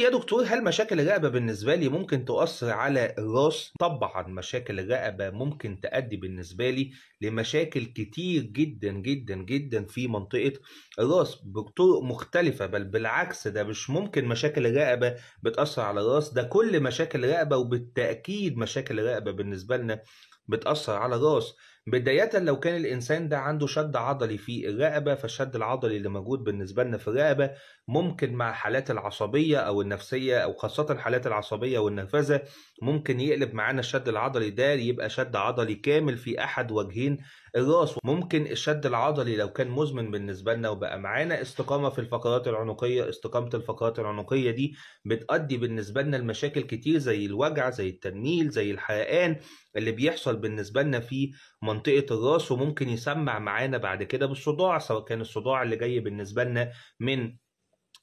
يا دكتور، هل مشاكل الرقبة بالنسبة لي ممكن تؤثر على الراس؟ طبعا مشاكل الرقبة ممكن تؤدي بالنسبة لي لمشاكل كتير جدا جدا جدا في منطقة الراس بطرق مختلفة، بل بالعكس ده مش ممكن مشاكل الرقبة بتأثر على الراس، ده كل مشاكل الرقبة وبالتأكيد مشاكل الرقبة بالنسبة لنا بتأثر على الراس. بداية لو كان الإنسان ده عنده شد عضلي في الرقبة، فالشد العضلي اللي موجود بالنسبة لنا في الرقبة ممكن مع حالات العصبية أو النفسية، أو خاصة حالات العصبية والنرفزة، ممكن يقلب معانا الشد العضلي ده يبقى شد عضلي كامل في أحد وجهين الراس. ممكن الشد العضلي لو كان مزمن بالنسبة لنا وبقى معانا استقامة في الفقرات العنقية، استقامة الفقرات العنقية دي بتؤدي بالنسبة لنا لمشاكل كتير زي الوجع، زي التنميل، زي الحرقان اللي بيحصل بالنسبة لنا في منطقة الراس، وممكن يسمع معانا بعد كده بالصداع، سواء كان الصداع اللي جاي بالنسبة لنا من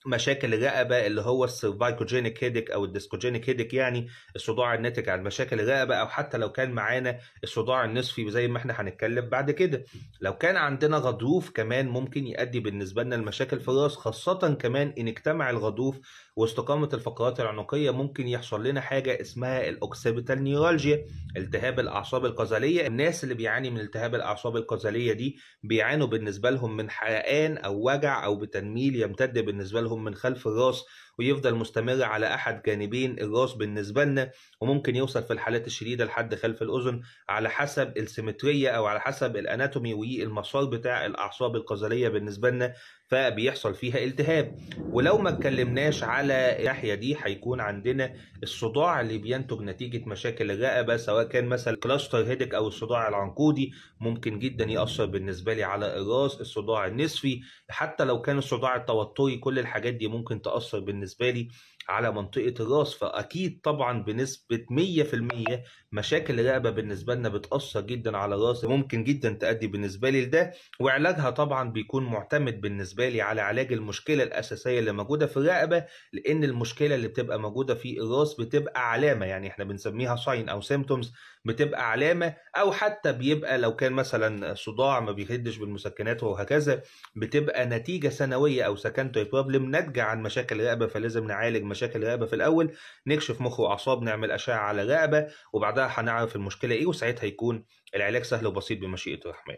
مشاكل الرقبه اللي هو السيرفايكوجينيك هيديك او الديسكوجينيك هيديك، يعني الصداع الناتج عن مشاكل الرقبه، او حتى لو كان معانا الصداع النصفي زي ما احنا هنتكلم بعد كده. لو كان عندنا غضروف كمان ممكن يؤدي بالنسبه لنا المشاكل في الراس، خاصه كمان ان اجتمع الغضروف واستقامه الفقرات العنقيه ممكن يحصل لنا حاجه اسمها الاوكسيبيتال نيورالجيا، التهاب الاعصاب القذليه. الناس اللي بيعاني من التهاب الاعصاب القذليه دي بيعانوا بالنسبه لهم من حرقان او وجع او بتنميل يمتد بالنسبه لهم من خلف الراس ويفضل مستمر على احد جانبين الراس بالنسبه لنا، وممكن يوصل في الحالات الشديده لحد خلف الاذن على حسب السيمتريه او على حسب الاناتومي والمسار بتاع الاعصاب القذليه بالنسبه لنا، فبيحصل فيها التهاب. ولو ما اتكلمناش على الناحيه دي هيكون عندنا الصداع اللي بينتج نتيجه مشاكل الرقبه، سواء كان مثلا كلاستر هيدك او الصداع العنقودي، ممكن جدا يأثر بالنسبه لي على الراس. الصداع النصفي، حتى لو كان الصداع التوتري، كل الحاجات دي ممكن تأثر بالنسبة لي على منطقة الراس. فأكيد طبعا بنسبة 100% مشاكل الرقبة بالنسبة لنا بتأثر جدا على الراس، ممكن جدا تؤدي بالنسبة لي لده. وعلاجها طبعا بيكون معتمد بالنسبة لي على علاج المشكلة الأساسية اللي موجودة في الرقبة، لأن المشكلة اللي بتبقى موجودة في الراس بتبقى علامة، يعني احنا بنسميها ساين أو سيمتومز، بتبقى علامة، أو حتى بيبقى لو كان مثلا صداع ما بيهدش بالمسكنات وهكذا، بتبقى نتيجة سنوية أو سكندري بروبلم ناتجة عن مشاكل الرقبة. فلازم نعالج مشاكل الرقبة في الأول، نكشف مخ وأعصاب، نعمل أشعة على الرقبة، وبعدها هنعرف المشكلة إيه، وساعتها يكون العلاج سهل وبسيط بمشيئة الرحمن.